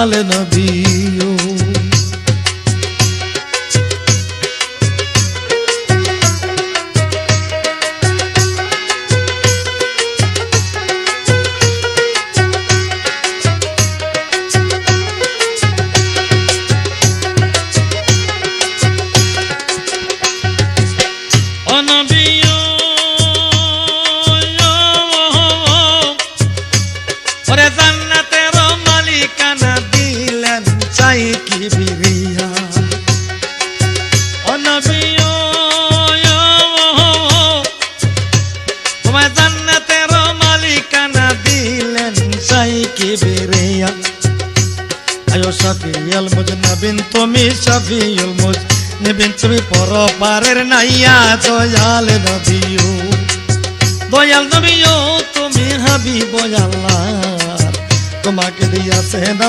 দয়াল নবী শাফিউল মুজনিবিন তুমি শাফিউল মুজনিবিন তুমি পরপারের নাইয়া দয়াল নবী তুমি হাবিব আল্লাহ তোমাকে দিয়াছেন